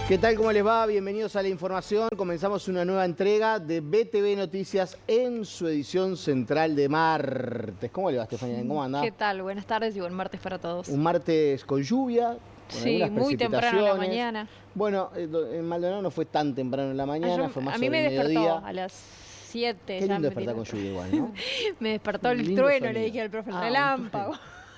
¿Qué tal? ¿Cómo les va? Bienvenidos a la información. Comenzamos una nueva entrega de BTV Noticias en su edición central de martes. ¿Cómo le va, Estefanía? ¿Cómo anda? ¿Qué tal? Buenas tardes y buen martes para todos. Un martes con lluvia, con sí, muy temprano en la mañana. Bueno, en Maldonado no fue tan temprano en la mañana, fue más a mí sobre me el despertó mediodía. a las 7. Qué lindo despertar con lluvia igual, ¿no? Me despertó el Lindo trueno, sonido. le dije al profe, el relámpago.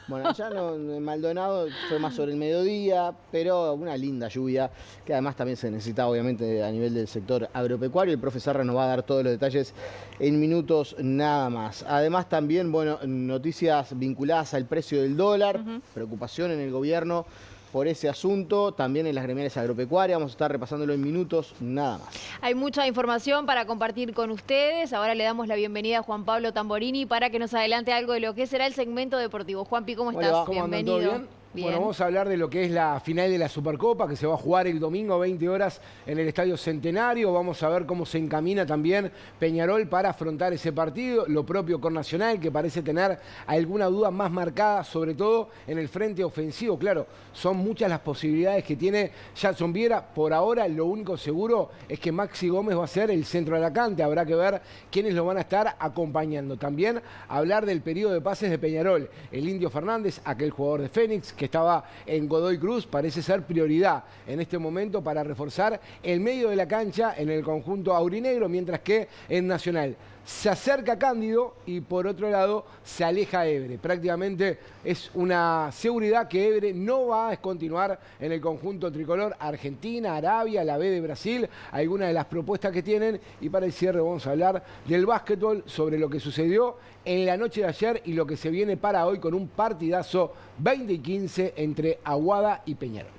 Bueno, allá en Maldonado fue más sobre el mediodía, pero una linda lluvia, que además también se necesita obviamente a nivel del sector agropecuario. El profe Sarra nos va a dar todos los detalles en minutos nada más. Además también, bueno, noticias vinculadas al precio del dólar, preocupación en el gobierno por ese asunto, también en las gremiales agropecuarias. Vamos a estar repasándolo en minutos nada más. Hay mucha información para compartir con ustedes. Ahora le damos la bienvenida a Juan Pablo Tamborini para que nos adelante algo de lo que será el segmento deportivo. Juanpi, ¿cómo estás? ¿Cómo andan? Bienvenido. ¿Todo bien? Bueno, vamos a hablar de lo que es la final de la Supercopa, que se va a jugar el domingo 20 horas en el Estadio Centenario. Vamos a ver cómo se encamina también Peñarol para afrontar ese partido. Lo propio con Nacional, que parece tener alguna duda más marcada, sobre todo en el frente ofensivo. Claro, son muchas las posibilidades que tiene Jackson Viera. Por ahora, lo único seguro es que Maxi Gómez va a ser el centro atacante. Habrá que ver quiénes lo van a estar acompañando. También hablar del periodo de pases de Peñarol. El Indio Fernández, aquel jugador de Fénix, que estaba en Godoy Cruz, parece ser prioridad en este momento para reforzar el medio de la cancha en el conjunto aurinegro, mientras que en Nacional se acerca Cándido y por otro lado se aleja Évere. Prácticamente es una seguridad que Évere no va a continuar en el conjunto tricolor. Argentina, Arabia, la B de Brasil, algunas de las propuestas que tienen. Y para el cierre vamos a hablar del básquetbol, sobre lo que sucedió en la noche de ayer y lo que se viene para hoy con un partidazo 20 y 15 entre Aguada y Peñarol.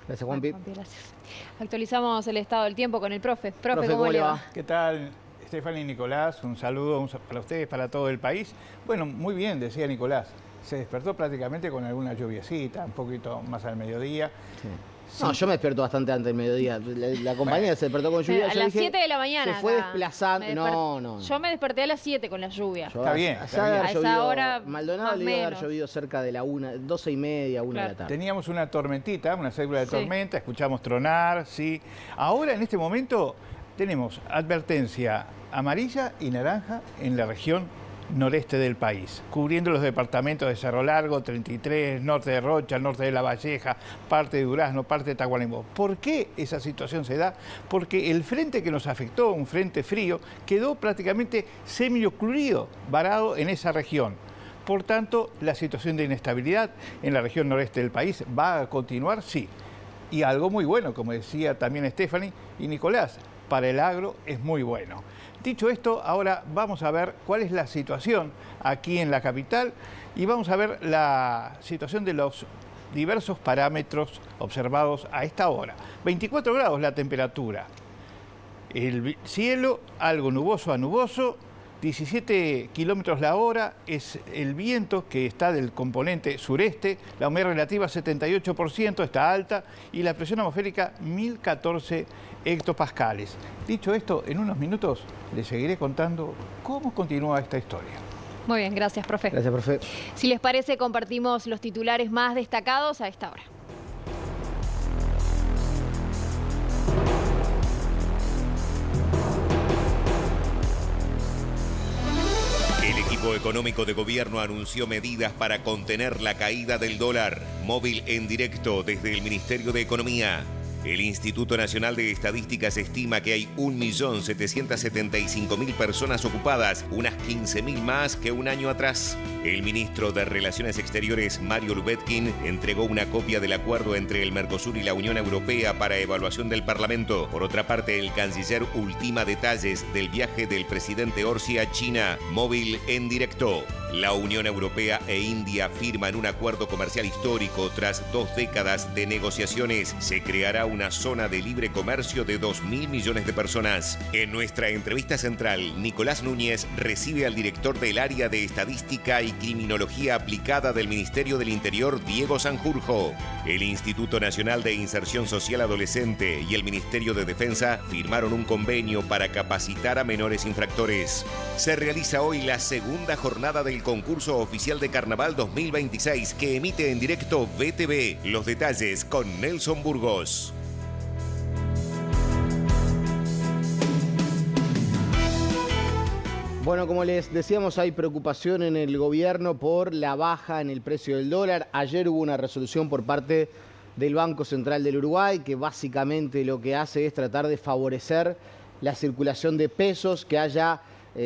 Gracias, Juanpi. Gracias. Actualizamos el estado del tiempo con el profe. Profe, ¿cómo le va? ¿Qué tal, Stephanie y Nicolás? Un saludo para ustedes, para todo el país. Bueno, muy bien, decía Nicolás. Se despertó prácticamente con alguna lluviecita, un poquito más al mediodía. Sí. No, yo me despierto bastante antes del mediodía. La compañía se despertó con lluvia. A las 7 de la mañana. Se fue desplazando. No. Yo me desperté a las 7 con la lluvia. Está bien. A esa hora, Maldonado le iba a haber llovido cerca de la 12:30, 1 de la tarde. Teníamos una tormentita, una célula de tormenta, escuchamos tronar, sí. Ahora, en este momento, tenemos advertencia amarilla y naranja en la región noreste del país, cubriendo los departamentos de Cerro Largo, 33, norte de Rocha, norte de La Valleja, parte de Durazno, parte de Tacuarembó. ¿Por qué esa situación se da? Porque el frente que nos afectó, un frente frío, quedó prácticamente semi-ocluido, varado en esa región. Por tanto, la situación de inestabilidad en la región noreste del país va a continuar, sí. Y algo muy bueno, como decía también Stephanie y Nicolás, para el agro es muy bueno. Dicho esto, ahora vamos a ver cuál es la situación aquí en la capital y vamos a ver la situación de los diversos parámetros observados a esta hora. 24 grados la temperatura. El cielo algo nuboso a nuboso, 17 kilómetros la hora es el viento que está del componente sureste, la humedad relativa 78%, está alta, y la presión atmosférica 1014 hectopascales. Dicho esto, en unos minutos les seguiré contando cómo continúa esta historia. Muy bien, gracias, profe. Gracias, profe. Si les parece, compartimos los titulares más destacados a esta hora. El equipo económico de gobierno anunció medidas para contener la caída del dólar. Móvil en directo desde el Ministerio de Economía. El Instituto Nacional de Estadísticas estima que hay 1.775.000 personas ocupadas, unas 15.000 más que un año atrás. El ministro de Relaciones Exteriores, Mario Lubetkin, entregó una copia del acuerdo entre el Mercosur y la Unión Europea para evaluación del Parlamento. Por otra parte, el canciller ultima detalles del viaje del presidente Orsi a China. Móvil en directo. La Unión Europea e India firman un acuerdo comercial histórico tras 2 décadas de negociaciones. Se creará una zona de libre comercio de 2.000 millones de personas. En nuestra entrevista central, Nicolás Núñez recibe al director del área de Estadística y Criminología Aplicada del Ministerio del Interior, Diego Sanjurjo. El Instituto Nacional de Inserción Social Adolescente y el Ministerio de Defensa firmaron un convenio para capacitar a menores infractores. Se realiza hoy la segunda jornada del concurso oficial de Carnaval 2026 que emite en directo BTV. Los detalles con Nelson Burgos. Bueno, como les decíamos, hay preocupación en el gobierno por la baja en el precio del dólar. Ayer hubo una resolución por parte del Banco Central del Uruguay que básicamente lo que hace es tratar de favorecer la circulación de pesos, que haya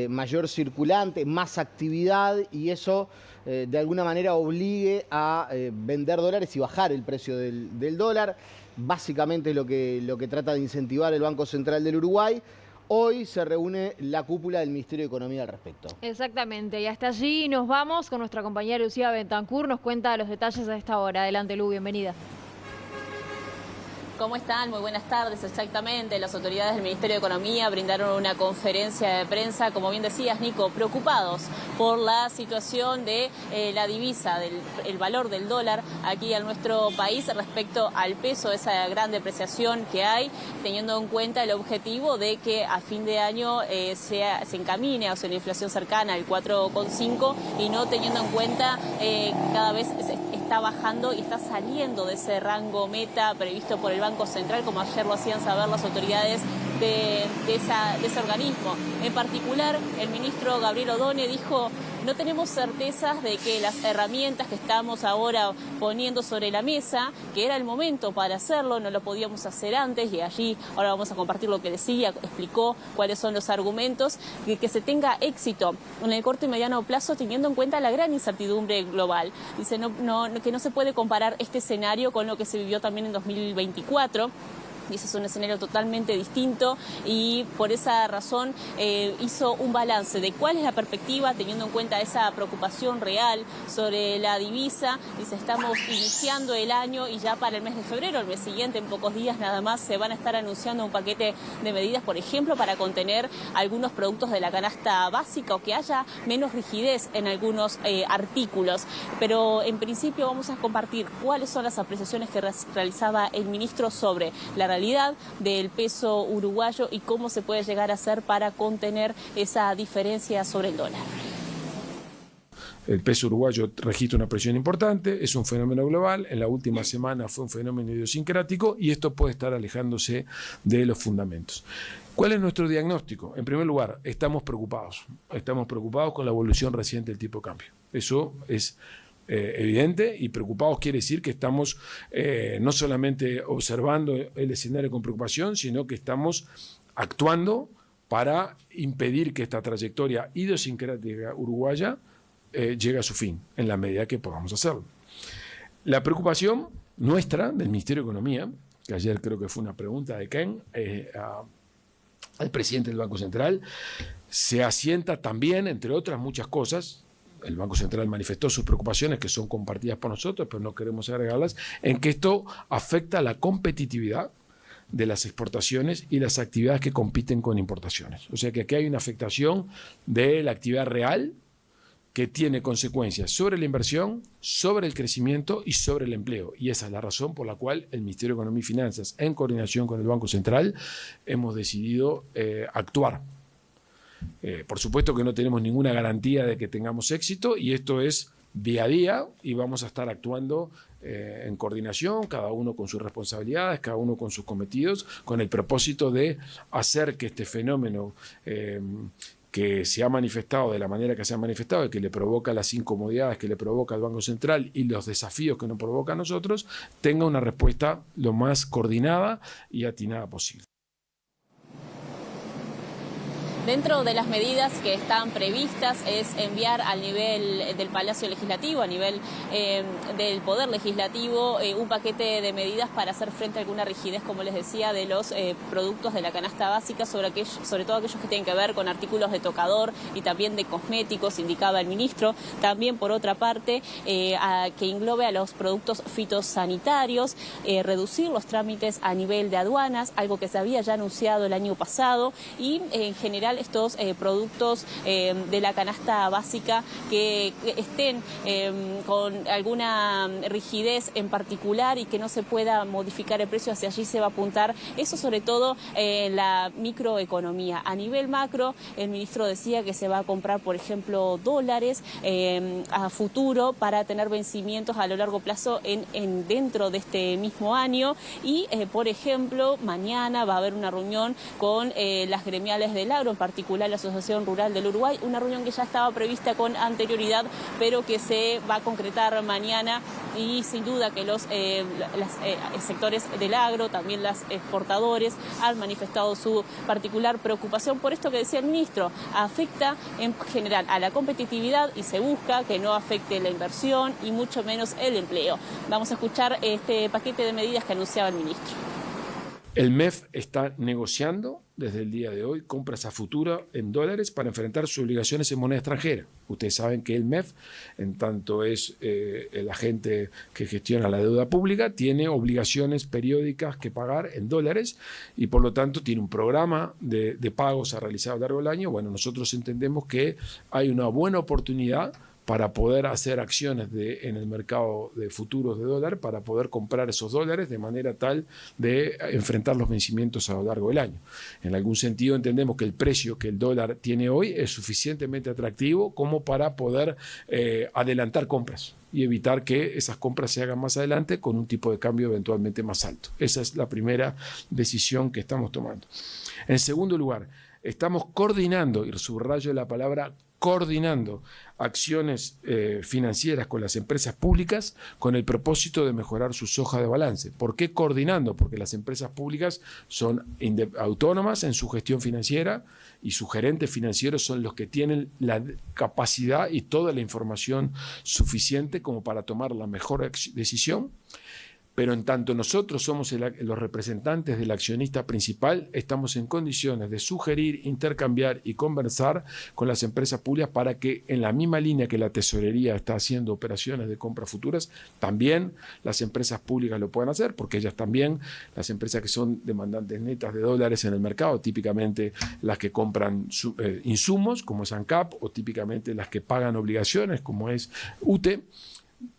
mayor circulante, más actividad, y eso de alguna manera obligue a vender dólares y bajar el precio del dólar. Básicamente es lo que trata de incentivar el Banco Central del Uruguay. Hoy se reúne la cúpula del Ministerio de Economía al respecto. Exactamente, y hasta allí nos vamos con nuestra compañera Lucía Bentancur, nos cuenta los detalles a esta hora. Adelante, Lu, bienvenida. ¿Cómo están? Muy buenas tardes. Exactamente, las autoridades del Ministerio de Economía brindaron una conferencia de prensa, como bien decías, Nico, preocupados por la situación de la divisa, el valor del dólar aquí en nuestro país respecto al peso, esa gran depreciación que hay, teniendo en cuenta el objetivo de que a fin de año se encamine hacia una inflación cercana al 4,5 y no teniendo en cuenta cada vez está bajando y está saliendo de ese rango meta previsto por el Banco Central, como ayer lo hacían saber las autoridades de ese organismo. En particular, el ministro Gabriel Odone dijo: no tenemos certezas de que las herramientas que estamos ahora poniendo sobre la mesa, que era el momento para hacerlo, no lo podíamos hacer antes, y allí ahora vamos a compartir lo que decía, explicó cuáles son los argumentos, que se tenga éxito en el corto y mediano plazo, teniendo en cuenta la gran incertidumbre global. Dice que no se puede comparar este escenario con lo que se vivió también en 2024. Dice, es un escenario totalmente distinto y por esa razón hizo un balance de cuál es la perspectiva teniendo en cuenta esa preocupación real sobre la divisa. Dice, estamos iniciando el año y ya para el mes de febrero, el mes siguiente, en pocos días nada más, se van a estar anunciando un paquete de medidas, por ejemplo, para contener algunos productos de la canasta básica o que haya menos rigidez en algunos artículos. Pero en principio vamos a compartir cuáles son las apreciaciones que realizaba el ministro sobre la realidad del peso uruguayo y cómo se puede llegar a hacer para contener esa diferencia sobre el dólar. El peso uruguayo registra una presión importante, es un fenómeno global, en la última semana fue un fenómeno idiosincrático y esto puede estar alejándose de los fundamentos. ¿Cuál es nuestro diagnóstico? En primer lugar, estamos preocupados con la evolución reciente del tipo de cambio. Eso es evidente, y preocupados quiere decir que estamos no solamente observando el escenario con preocupación, sino que estamos actuando para impedir que esta trayectoria idiosincrática uruguaya llegue a su fin, en la medida que podamos hacerlo. La preocupación nuestra, del Ministerio de Economía, que ayer creo que fue una pregunta de Ken al presidente del Banco Central, se asienta también, entre otras muchas cosas. El Banco Central manifestó sus preocupaciones, que son compartidas por nosotros, pero no queremos agregarlas, en que esto afecta la competitividad de las exportaciones y las actividades que compiten con importaciones. O sea que aquí hay una afectación de la actividad real que tiene consecuencias sobre la inversión, sobre el crecimiento y sobre el empleo. Y esa es la razón por la cual el Ministerio de Economía y Finanzas, en coordinación con el Banco Central, hemos decidido actuar. Por supuesto que no tenemos ninguna garantía de que tengamos éxito, y esto es día a día, y vamos a estar actuando en coordinación, cada uno con sus responsabilidades, cada uno con sus cometidos, con el propósito de hacer que este fenómeno que se ha manifestado de la manera que se ha manifestado y que le provoca las incomodidades que le provoca al Banco Central y los desafíos que nos provoca a nosotros, tenga una respuesta lo más coordinada y atinada posible. Dentro de las medidas que están previstas es enviar al nivel del Palacio Legislativo, a nivel del Poder Legislativo, un paquete de medidas para hacer frente a alguna rigidez, como les decía, de los productos de la canasta básica, sobre todo aquellos que tienen que ver con artículos de tocador y también de cosméticos, indicaba el ministro. También, por otra parte, que englobe a los productos fitosanitarios, reducir los trámites a nivel de aduanas, algo que se había ya anunciado el año pasado, y en general estos productos de la canasta básica que estén con alguna rigidez en particular y que no se pueda modificar el precio, hacia allí se va a apuntar. Eso sobre todo en la microeconomía. A nivel macro, el ministro decía que se va a comprar, por ejemplo, dólares a futuro para tener vencimientos a lo largo plazo dentro de este mismo año. Y, por ejemplo, mañana va a haber una reunión con las gremiales del agro, en particular la Asociación Rural del Uruguay, una reunión que ya estaba prevista con anterioridad, pero que se va a concretar mañana, y sin duda que los sectores del agro, también los exportadores, han manifestado su particular preocupación por esto que decía el ministro. Afecta en general a la competitividad y se busca que no afecte la inversión y mucho menos el empleo. Vamos a escuchar este paquete de medidas que anunciaba el ministro. El MEF está negociando desde el día de hoy compras a futuro en dólares para enfrentar sus obligaciones en moneda extranjera. Ustedes saben que el MEF, en tanto es el agente que gestiona la deuda pública, tiene obligaciones periódicas que pagar en dólares y por lo tanto tiene un programa de pagos a realizar a lo largo del año. Bueno, nosotros entendemos que hay una buena oportunidad para poder hacer acciones en el mercado de futuros de dólar, para poder comprar esos dólares de manera tal de enfrentar los vencimientos a lo largo del año. En algún sentido entendemos que el precio que el dólar tiene hoy es suficientemente atractivo como para poder adelantar compras y evitar que esas compras se hagan más adelante con un tipo de cambio eventualmente más alto. Esa es la primera decisión que estamos tomando. En segundo lugar, estamos coordinando, y subrayo la palabra coordinando, acciones financieras con las empresas públicas con el propósito de mejorar sus hojas de balance. ¿Por qué coordinando? Porque las empresas públicas son autónomas en su gestión financiera y sus gerentes financieros son los que tienen la capacidad y toda la información suficiente como para tomar la mejor decisión. Pero en tanto nosotros somos los representantes del accionista principal, estamos en condiciones de sugerir, intercambiar y conversar con las empresas públicas para que en la misma línea que la tesorería está haciendo operaciones de compras futuras, también las empresas públicas lo puedan hacer, porque ellas también, las empresas que son demandantes netas de dólares en el mercado, típicamente las que compran insumos, como es ANCAP, o típicamente las que pagan obligaciones, como es UTE,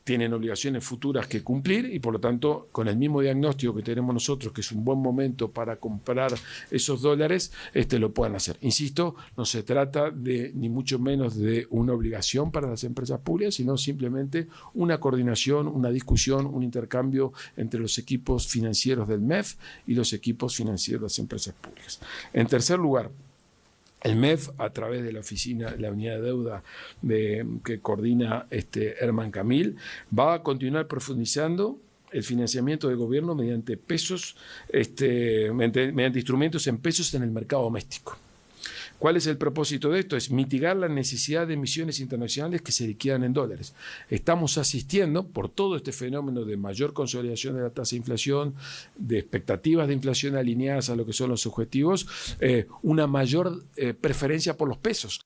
tienen obligaciones futuras que cumplir y por lo tanto con el mismo diagnóstico que tenemos nosotros, que es un buen momento para comprar esos dólares, lo puedan hacer. Insisto, no se trata de ni mucho menos de una obligación para las empresas públicas, sino simplemente una coordinación, una discusión, un intercambio entre los equipos financieros del MEF y los equipos financieros de las empresas públicas. En tercer lugar, el MEF, a través de la oficina, la unidad de deuda que coordina Herman Camil, va a continuar profundizando el financiamiento del gobierno mediante pesos, mediante instrumentos en pesos en el mercado doméstico. ¿Cuál es el propósito de esto? Es mitigar la necesidad de emisiones internacionales que se liquidan en dólares. Estamos asistiendo, por todo este fenómeno de mayor consolidación de la tasa de inflación, de expectativas de inflación alineadas a lo que son los objetivos, una mayor preferencia por los pesos.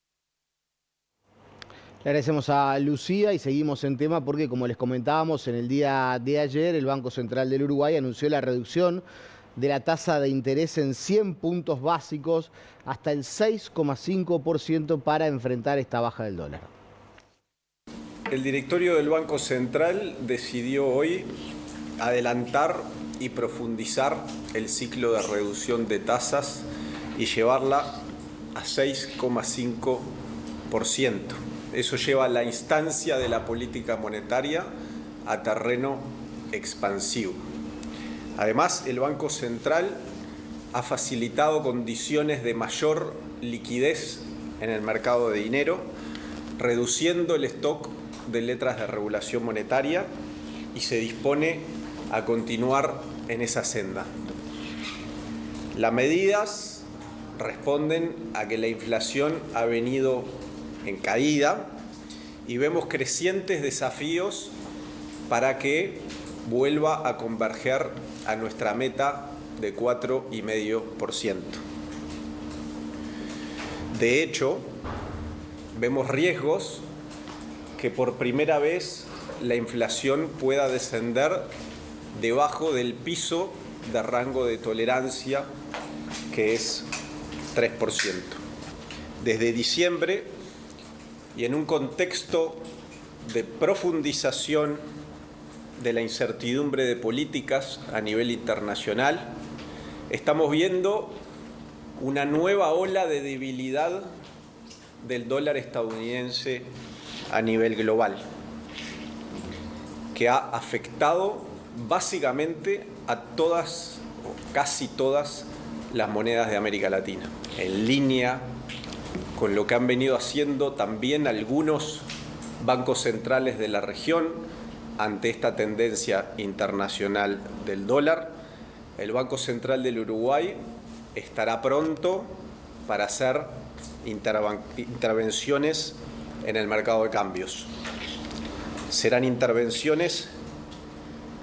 Le agradecemos a Lucía y seguimos en tema porque, como les comentábamos, en el día de ayer el Banco Central del Uruguay anunció la reducción de la tasa de interés en 100 puntos básicos hasta el 6,5% para enfrentar esta baja del dólar. El directorio del Banco Central decidió hoy adelantar y profundizar el ciclo de reducción de tasas y llevarla a 6,5%. Eso lleva la instancia de la política monetaria a terreno expansivo. Además, el Banco Central ha facilitado condiciones de mayor liquidez en el mercado de dinero, reduciendo el stock de letras de regulación monetaria y se dispone a continuar en esa senda. Las medidas responden a que la inflación ha venido en caída y vemos crecientes desafíos para que vuelva a converger a nuestra meta de 4,5%. De hecho, vemos riesgos que por primera vez la inflación pueda descender debajo del piso de rango de tolerancia, que es 3%. Desde diciembre, y en un contexto de profundización de la incertidumbre de políticas a nivel internacional, estamos viendo una nueva ola de debilidad del dólar estadounidense a nivel global, que ha afectado básicamente a todas o casi todas las monedas de América Latina, en línea con lo que han venido haciendo también algunos bancos centrales de la región ante esta tendencia internacional del dólar. El Banco Central del Uruguay estará pronto para hacer intervenciones en el mercado de cambios. Serán intervenciones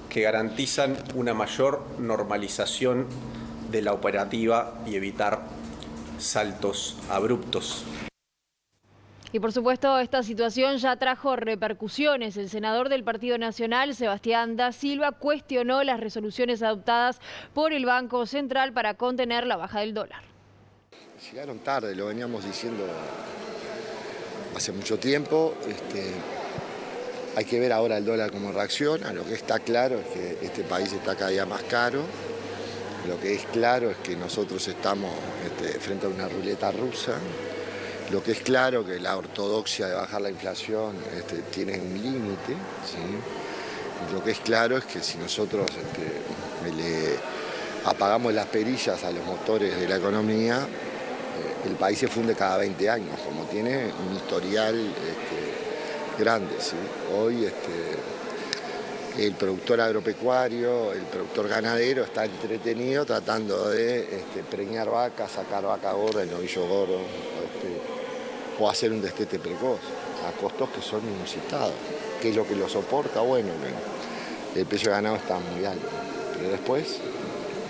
que garantizan una mayor normalización de la operativa y evitar saltos abruptos. Y por supuesto, esta situación ya trajo repercusiones. El senador del Partido Nacional, Sebastián Da Silva, cuestionó las resoluciones adoptadas por el Banco Central para contener la baja del dólar. Llegaron tarde, lo veníamos diciendo hace mucho tiempo. Hay que ver ahora el dólar cómo reacciona. Lo que está claro es que este país está cada día más caro. Lo que es claro es que nosotros estamos frente a una ruleta rusa. Lo que es claro es que la ortodoxia de bajar la inflación tiene un límite, ¿sí? Lo que es claro es que si nosotros le apagamos las perillas a los motores de la economía, el país se funde cada 20 años, como tiene un historial grande, ¿sí? Hoy el productor agropecuario, el productor ganadero está entretenido tratando de preñar vacas, sacar vaca gorda, el novillo gordo, o hacer un destete precoz, a costos que son inusitados. ¿Qué es lo que lo soporta? Bueno, el precio de ganado está muy alto, pero después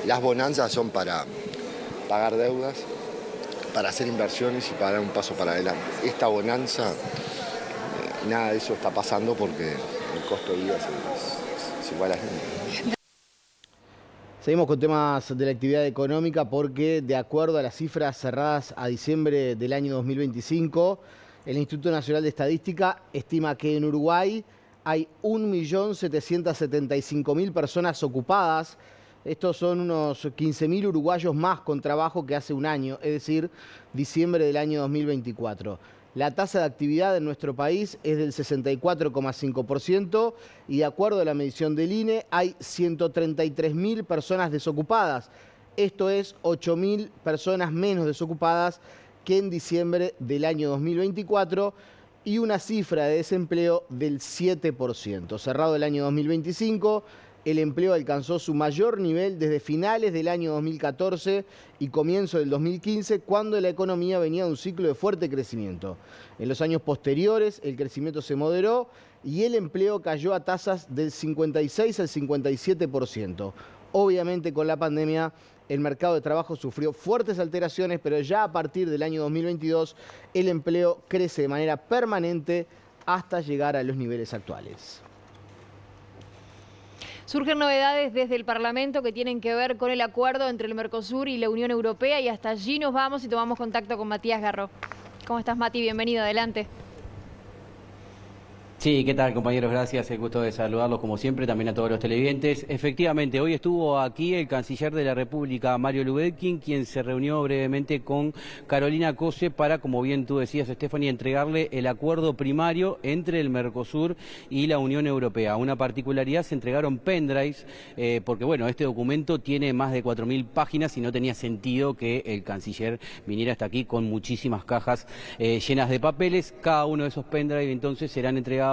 las bonanzas son para pagar deudas, para hacer inversiones y para dar un paso para adelante. Esta bonanza, nada de eso está pasando porque el costo de vida es igual a gente. Seguimos con temas de la actividad económica porque, de acuerdo a las cifras cerradas a diciembre del año 2025, el Instituto Nacional de Estadística estima que en Uruguay hay 1.775.000 personas ocupadas. Estos son unos 15.000 uruguayos más con trabajo que hace un año, es decir, diciembre del año 2024. La tasa de actividad en nuestro país es del 64,5% y de acuerdo a la medición del INE hay 133.000 personas desocupadas. Esto es 8.000 personas menos desocupadas que en diciembre del año 2024 y una cifra de desempleo del 7%. Cerrado el año 2025, el empleo alcanzó su mayor nivel desde finales del año 2014 y comienzo del 2015, cuando la economía venía de un ciclo de fuerte crecimiento. En los años posteriores, el crecimiento se moderó y el empleo cayó a tasas del 56 al 57%. Obviamente, con la pandemia, el mercado de trabajo sufrió fuertes alteraciones, pero ya a partir del año 2022, el empleo crece de manera permanente hasta llegar a los niveles actuales. Surgen novedades desde el Parlamento que tienen que ver con el acuerdo entre el Mercosur y la Unión Europea y hasta allí nos vamos y tomamos contacto con Matías Garro. ¿Cómo estás, Mati? Bienvenido, adelante. Sí, ¿qué tal, compañeros? Gracias, el gusto de saludarlos como siempre, también a todos los televidentes. Efectivamente, hoy estuvo aquí el canciller de la República, Mario Lubetkin, quien se reunió brevemente con Carolina Cose para, como bien tú decías, Stephanie, entregarle el acuerdo primario entre el Mercosur y la Unión Europea. Una particularidad, se entregaron pendrives, porque bueno, este documento tiene más de 4.000 páginas y no tenía sentido que el canciller viniera hasta aquí con muchísimas cajas llenas de papeles. Cada uno de esos pendrives entonces serán entregados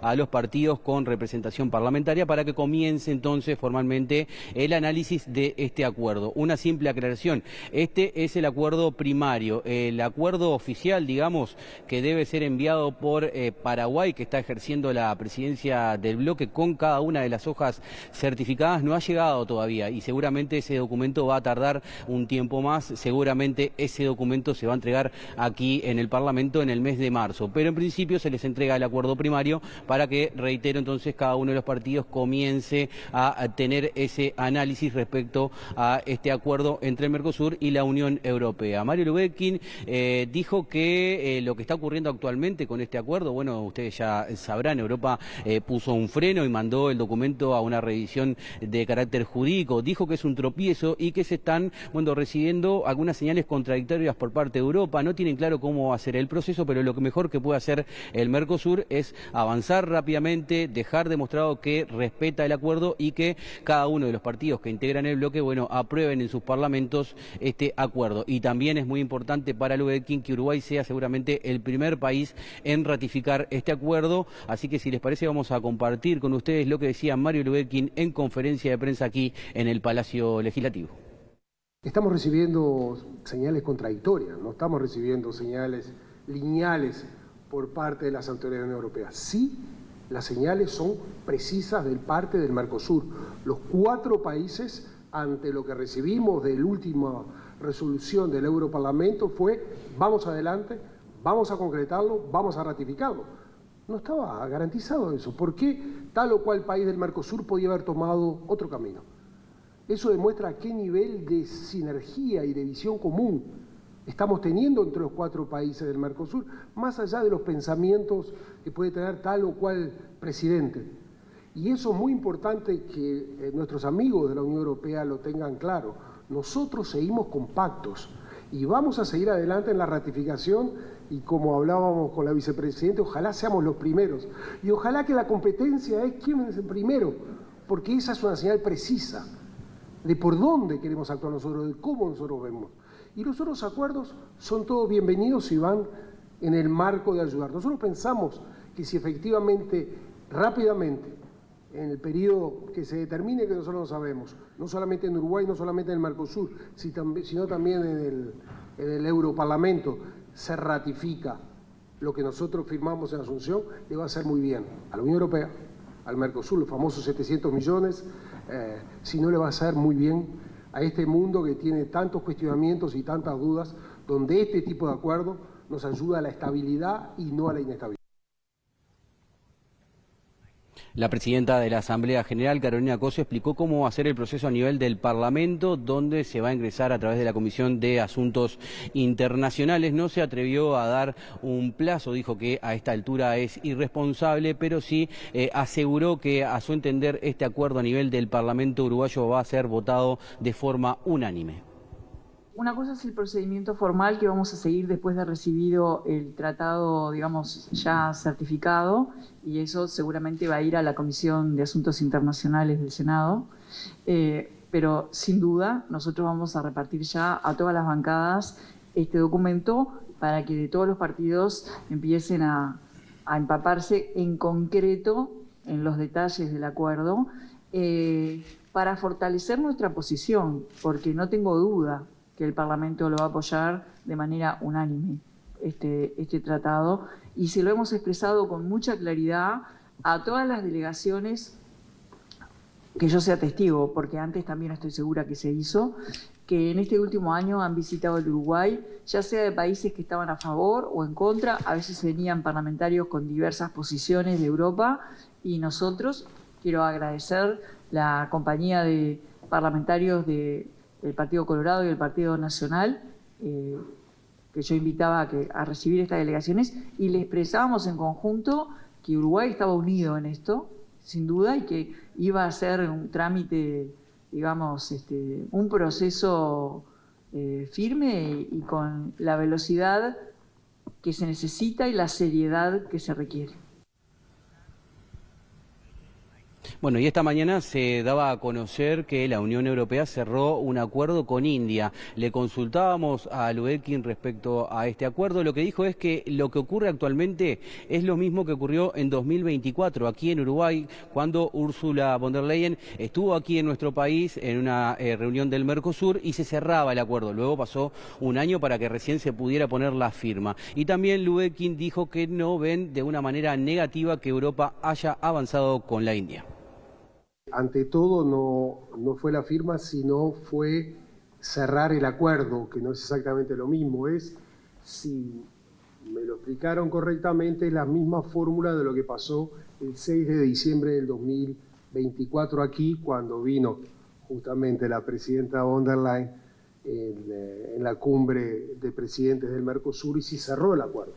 a los partidos con representación parlamentaria para que comience entonces formalmente el análisis de este acuerdo. Una simple aclaración, este es el acuerdo primario, el acuerdo oficial, digamos, que debe ser enviado por Paraguay, que está ejerciendo la presidencia del bloque con cada una de las hojas certificadas, no ha llegado todavía y seguramente ese documento va a tardar un tiempo más, seguramente ese documento se va a entregar aquí en el Parlamento en el mes de marzo, pero en principio se les entrega el acuerdo primario para que, reitero, entonces cada uno de los partidos comience a tener ese análisis respecto a este acuerdo entre el Mercosur y la Unión Europea. Mario Lubetkin dijo que lo que está ocurriendo actualmente con este acuerdo, bueno, ustedes ya sabrán, Europa puso un freno y mandó el documento a una revisión de carácter jurídico, dijo que es un tropiezo y que se están, bueno, recibiendo algunas señales contradictorias por parte de Europa, no tienen claro cómo va a ser el proceso, pero lo que mejor que puede hacer el Mercosur es avanzar rápidamente, dejar demostrado que respeta el acuerdo y que cada uno de los partidos que integran el bloque, bueno, aprueben en sus parlamentos este acuerdo. Y también es muy importante para Lubetkin que Uruguay sea seguramente el primer país en ratificar este acuerdo. Así que si les parece vamos a compartir con ustedes lo que decía Mario Lubetkin en conferencia de prensa aquí en el Palacio Legislativo. Estamos recibiendo señales contradictorias, no estamos recibiendo señales lineales por parte de las autoridades europeas. Sí, las señales son precisas de parte del Mercosur. Los 4 países, ante lo que recibimos de la última resolución del Europarlamento, fue vamos adelante, vamos a concretarlo, vamos a ratificarlo. No estaba garantizado eso. ¿Por qué tal o cual país del Mercosur podía haber tomado otro camino? Eso demuestra qué nivel de sinergia y de visión común estamos teniendo entre los 4 países del Mercosur, más allá de los pensamientos que puede tener tal o cual presidente. Y eso es muy importante que nuestros amigos de la Unión Europea lo tengan claro. Nosotros seguimos compactos y vamos a seguir adelante en la ratificación y como hablábamos con la vicepresidenta, ojalá seamos los primeros. Y ojalá que la competencia es quién es el primero, porque esa es una señal precisa de por dónde queremos actuar nosotros, de cómo nosotros vemos. Y los otros acuerdos son todos bienvenidos y van en el marco de ayudar. Nosotros pensamos que si efectivamente, rápidamente, en el periodo que se determine, que nosotros no sabemos, no solamente en Uruguay, no solamente en el Mercosur, sino también en el Europarlamento, se ratifica lo que nosotros firmamos en Asunción, le va a hacer muy bien a la Unión Europea, al Mercosur, los famosos 700 millones, si no le va a hacer muy bien a este mundo que tiene tantos cuestionamientos y tantas dudas, donde este tipo de acuerdo nos ayuda a la estabilidad y no a la inestabilidad. La presidenta de la Asamblea General, Carolina Cose, explicó cómo va a ser el proceso a nivel del Parlamento, donde se va a ingresar a través de la Comisión de Asuntos Internacionales. No se atrevió a dar un plazo, dijo que a esta altura es irresponsable, pero sí aseguró que a su entender este acuerdo a nivel del Parlamento uruguayo va a ser votado de forma unánime. Una cosa es el procedimiento formal que vamos a seguir después de recibido el tratado, digamos, ya certificado, y eso seguramente va a ir a la Comisión de Asuntos Internacionales del Senado, pero sin duda nosotros vamos a repartir ya a todas las bancadas este documento para que de todos los partidos empiecen a empaparse en concreto en los detalles del acuerdo, para fortalecer nuestra posición, porque no tengo duda que el Parlamento lo va a apoyar de manera unánime, este tratado, y se lo hemos expresado con mucha claridad a todas las delegaciones, que yo sea testigo, porque antes también estoy segura que se hizo, que en este último año han visitado el Uruguay, ya sea de países que estaban a favor o en contra, a veces venían parlamentarios con diversas posiciones de Europa, y nosotros, quiero agradecer la compañía de parlamentarios del Partido Colorado y el Partido Nacional, que yo invitaba a recibir estas delegaciones, y le expresábamos en conjunto que Uruguay estaba unido en esto, sin duda, y que iba a ser un trámite, digamos, un proceso firme y con la velocidad que se necesita y la seriedad que se requiere. Bueno, y esta mañana se daba a conocer que la Unión Europea cerró un acuerdo con India. Le consultábamos a Lubetkin respecto a este acuerdo. Lo que dijo es que lo que ocurre actualmente es lo mismo que ocurrió en 2024 aquí en Uruguay, cuando Ursula von der Leyen estuvo aquí en nuestro país en una reunión del Mercosur y se cerraba el acuerdo. Luego pasó un año para que recién se pudiera poner la firma. Y también Lubetkin dijo que no ven de una manera negativa que Europa haya avanzado con la India. Ante todo no fue la firma, sino fue cerrar el acuerdo, que no es exactamente lo mismo. Es, si me lo explicaron correctamente, la misma fórmula de lo que pasó el 6 de diciembre del 2024 aquí, cuando vino justamente la presidenta von der Leyen en la cumbre de presidentes del Mercosur y se cerró el acuerdo.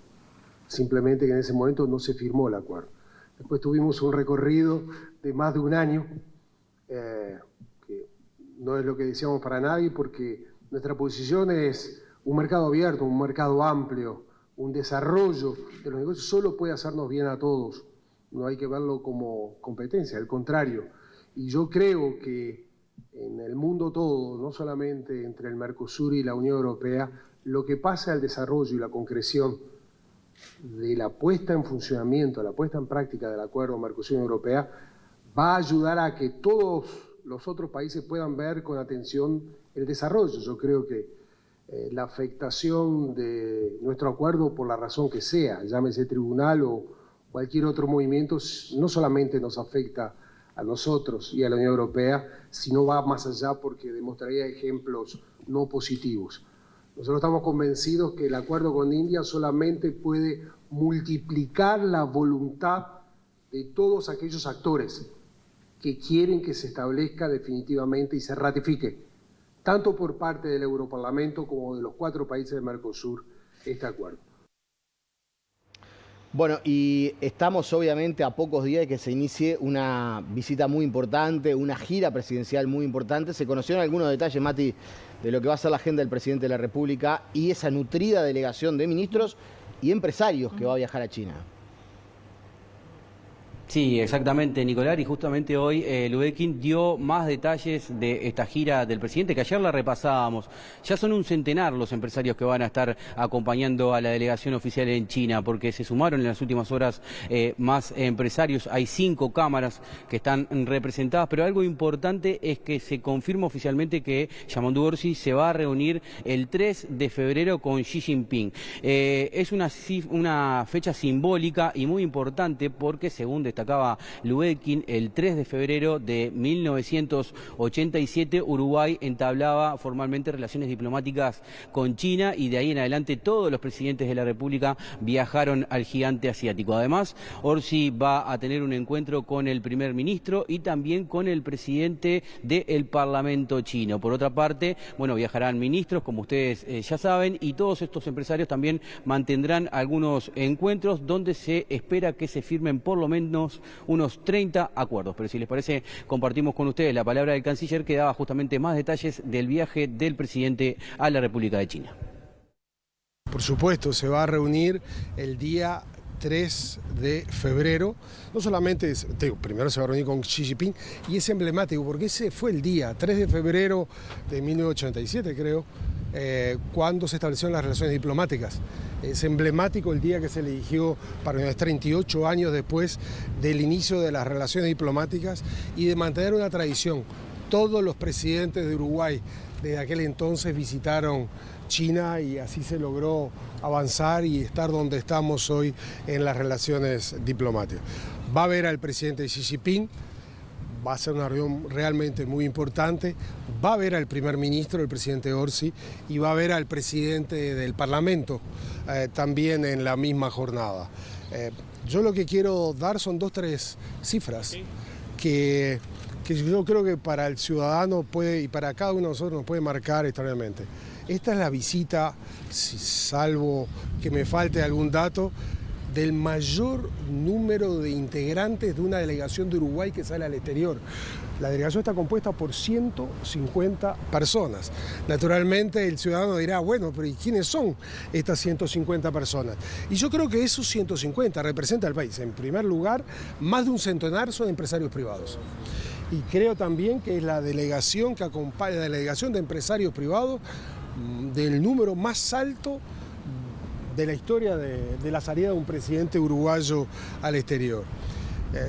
Simplemente que en ese momento no se firmó el acuerdo. Después tuvimos un recorrido de más de un año, que no es lo que decíamos para nadie, porque nuestra posición es un mercado abierto, un mercado amplio, un desarrollo de los negocios solo puede hacernos bien a todos. no hay que verlo como competencia, al contrario. Y yo creo que en el mundo todo, no solamente entre el Mercosur y la Unión Europea, lo que pasa al desarrollo y la concreción de la puesta en funcionamiento, la puesta en práctica del acuerdo Mercosur-Unión Europea, va a ayudar a que todos los otros países puedan ver con atención el desarrollo. Yo creo que la afectación de nuestro acuerdo, por la razón que sea, llámese tribunal o cualquier otro movimiento, no solamente nos afecta a nosotros y a la Unión Europea, sino va más allá porque demostraría ejemplos no positivos. Nosotros estamos convencidos que el acuerdo con India solamente puede multiplicar la voluntad de todos aquellos actores que quieren que se establezca definitivamente y se ratifique, tanto por parte del Europarlamento como de los 4 países del Mercosur, este acuerdo. Bueno, y estamos obviamente a pocos días de que se inicie una visita muy importante, una gira presidencial muy importante. Se conocieron algunos detalles, Mati, de lo que va a ser la agenda del presidente de la República y esa nutrida delegación de ministros y empresarios que va a viajar a China. Sí, exactamente, Nicolás, y justamente hoy Lubetkin dio más detalles de esta gira del presidente, que ayer la repasábamos. Ya son un centenar los empresarios que van a estar acompañando a la delegación oficial en China, porque se sumaron en las últimas horas más empresarios. Hay 5 cámaras que están representadas, pero algo importante es que se confirma oficialmente que Yamandu Orsi se va a reunir el 3 de febrero con Xi Jinping. Es una fecha simbólica y muy importante porque, según destacaba Lubetkin, el 3 de febrero de 1987 Uruguay entablaba formalmente relaciones diplomáticas con China y de ahí en adelante todos los presidentes de la República viajaron al gigante asiático. Además, Orsi va a tener un encuentro con el primer ministro y también con el presidente del Parlamento chino. Por otra parte, bueno, viajarán ministros, como ustedes ya saben, y todos estos empresarios también mantendrán algunos encuentros donde se espera que se firmen por lo menos unos 30 acuerdos. Pero si les parece, compartimos con ustedes la palabra del canciller que daba justamente más detalles del viaje del presidente a la República de China. Por supuesto, se va a reunir el día 3 de febrero. No solamente, primero se va a reunir con Xi Jinping y es emblemático porque ese fue el día 3 de febrero de 1987, creo, cuando se establecieron las relaciones diplomáticas. Es emblemático el día que se eligió para 38 años después del inicio de las relaciones diplomáticas y de mantener una tradición. Todos los presidentes de Uruguay desde aquel entonces visitaron China y así se logró avanzar y estar donde estamos hoy en las relaciones diplomáticas. Va a ver al presidente Xi Jinping. Va a ser una reunión realmente muy importante. Va a ver al primer ministro, el presidente Orsi, y va a ver al presidente del Parlamento también en la misma jornada. Yo lo que quiero dar son 2 o 3 cifras que yo creo que para el ciudadano y para cada uno de nosotros nos puede marcar extraordinariamente. Esta es la visita, salvo que me falte algún dato, del mayor número de integrantes de una delegación de Uruguay que sale al exterior. La delegación está compuesta por 150 personas. Naturalmente el ciudadano dirá, bueno, pero ¿y quiénes son estas 150 personas? Y yo creo que esos 150 representan al país. En primer lugar, más de un centenar son empresarios privados. Y creo también que es la delegación que acompaña, la delegación de empresarios privados del número más alto de la historia de la salida de un presidente uruguayo al exterior.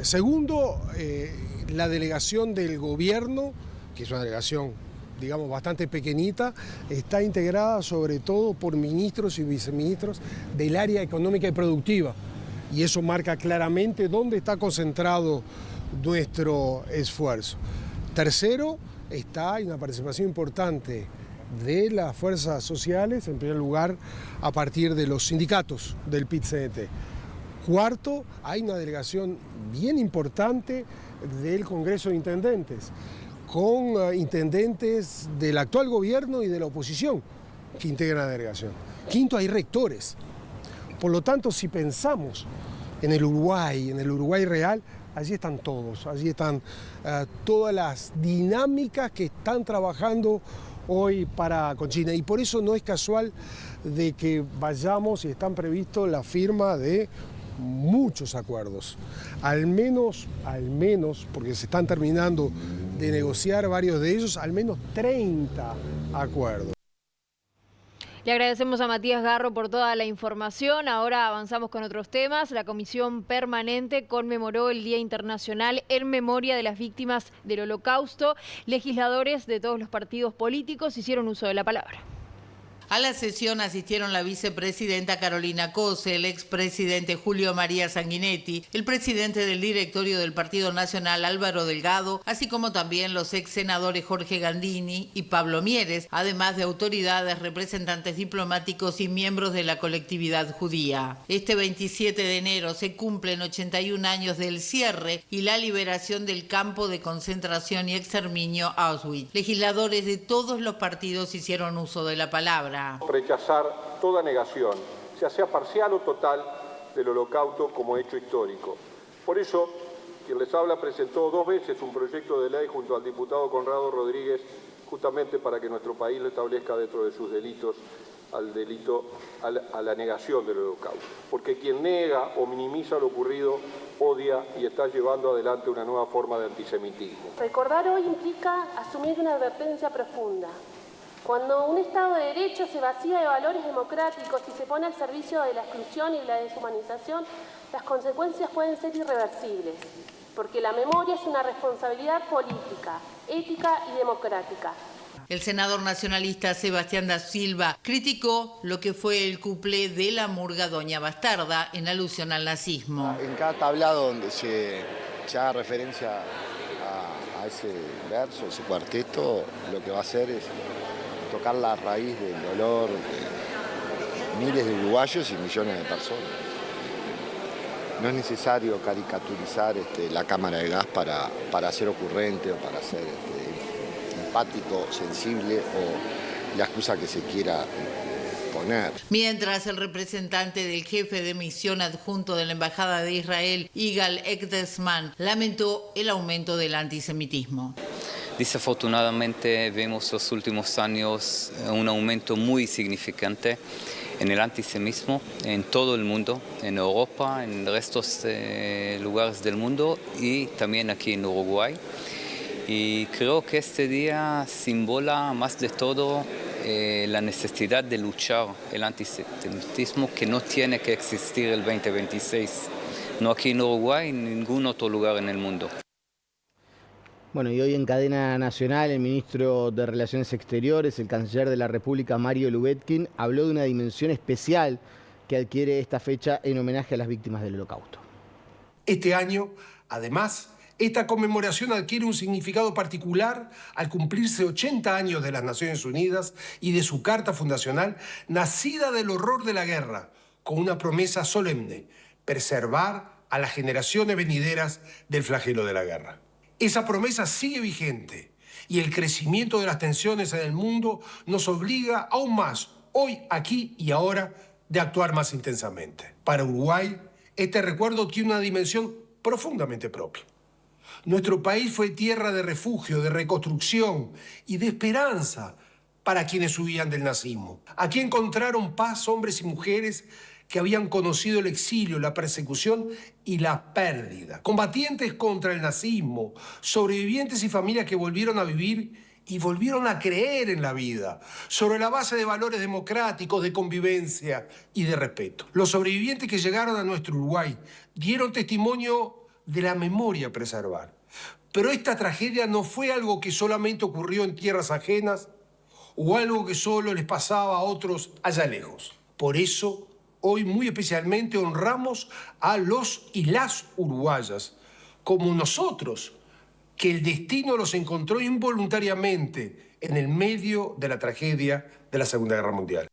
Segundo, la delegación del gobierno, que es una delegación, digamos, bastante pequeñita, está integrada sobre todo por ministros y viceministros del área económica y productiva. Y eso marca claramente dónde está concentrado nuestro esfuerzo. Tercero, hay una participación importante de las fuerzas sociales, en primer lugar a partir de los sindicatos del PIT-CNT. Cuarto, hay una delegación bien importante del Congreso de Intendentes, con intendentes del actual gobierno y de la oposición que integran la delegación. Quinto, hay rectores. Por lo tanto, si pensamos en el Uruguay real, allí están todos, allí están todas las dinámicas que están trabajando hoy con China. Y por eso no es casual de que vayamos y están previstos la firma de muchos acuerdos, al menos, porque se están terminando de negociar varios de ellos, al menos 30 acuerdos. Le agradecemos a Matías Garro por toda la información. Ahora avanzamos con otros temas. La Comisión Permanente conmemoró el Día Internacional en memoria de las víctimas del Holocausto. Legisladores de todos los partidos políticos hicieron uso de la palabra. A la sesión asistieron la vicepresidenta Carolina Cose, el expresidente Julio María Sanguinetti, el presidente del directorio del Partido Nacional Álvaro Delgado, así como también los ex senadores Jorge Gandini y Pablo Mieres, además de autoridades, representantes diplomáticos y miembros de la colectividad judía. Este 27 de enero se cumplen 81 años del cierre y la liberación del campo de concentración y exterminio Auschwitz. Legisladores de todos los partidos hicieron uso de la palabra. Rechazar toda negación, sea parcial o total, del Holocausto como hecho histórico. Por eso, quien les habla presentó 2 veces un proyecto de ley junto al diputado Conrado Rodríguez, justamente para que nuestro país lo establezca dentro de sus delitos, a la negación del Holocausto. Porque quien nega o minimiza lo ocurrido odia y está llevando adelante una nueva forma de antisemitismo. Recordar hoy implica asumir una advertencia profunda. Cuando un Estado de Derecho se vacía de valores democráticos y se pone al servicio de la exclusión y la deshumanización, las consecuencias pueden ser irreversibles, porque la memoria es una responsabilidad política, ética y democrática. El senador nacionalista Sebastián da Silva criticó lo que fue el cuplé de la murga Doña Bastarda en alusión al nazismo. En cada tablado donde se haga referencia a ese verso, ese cuarteto, lo que va a hacer es tocar la raíz del dolor de miles de uruguayos y millones de personas. No es necesario caricaturizar la cámara de gas para ser ocurrente o para ser empático, sensible o la excusa que se quiera poner. Mientras el representante del jefe de misión adjunto de la Embajada de Israel, Igal Ekdesman, lamentó el aumento del antisemitismo. Desafortunadamente vemos los últimos años un aumento muy significante en el antisemitismo en todo el mundo, en Europa, en restos de lugares del mundo y también aquí en Uruguay. Y creo que este día simbola más de todo la necesidad de luchar el antisemitismo que no tiene que existir el 2026, no aquí en Uruguay ni en ningún otro lugar en el mundo. Bueno, y hoy en cadena nacional el ministro de Relaciones Exteriores, el canciller de la República, Mario Lubetkin, habló de una dimensión especial que adquiere esta fecha en homenaje a las víctimas del Holocausto. Este año, además, esta conmemoración adquiere un significado particular al cumplirse 80 años de las Naciones Unidas y de su Carta Fundacional, nacida del horror de la guerra, con una promesa solemne: preservar a las generaciones venideras del flagelo de la guerra. Esa promesa sigue vigente y el crecimiento de las tensiones en el mundo nos obliga aún más, hoy, aquí y ahora, de actuar más intensamente. Para Uruguay, este recuerdo tiene una dimensión profundamente propia. Nuestro país fue tierra de refugio, de reconstrucción y de esperanza para quienes huían del nazismo. Aquí encontraron paz hombres y mujeres que habían conocido el exilio, la persecución y la pérdida. Combatientes contra el nazismo, sobrevivientes y familias que volvieron a vivir y volvieron a creer en la vida, sobre la base de valores democráticos, de convivencia y de respeto. Los sobrevivientes que llegaron a nuestro Uruguay dieron testimonio de la memoria a preservar. Pero esta tragedia no fue algo que solamente ocurrió en tierras ajenas o algo que solo les pasaba a otros allá lejos. Por eso, hoy muy especialmente honramos a los y las uruguayas, como nosotros, que el destino los encontró involuntariamente en el medio de la tragedia de la Segunda Guerra Mundial.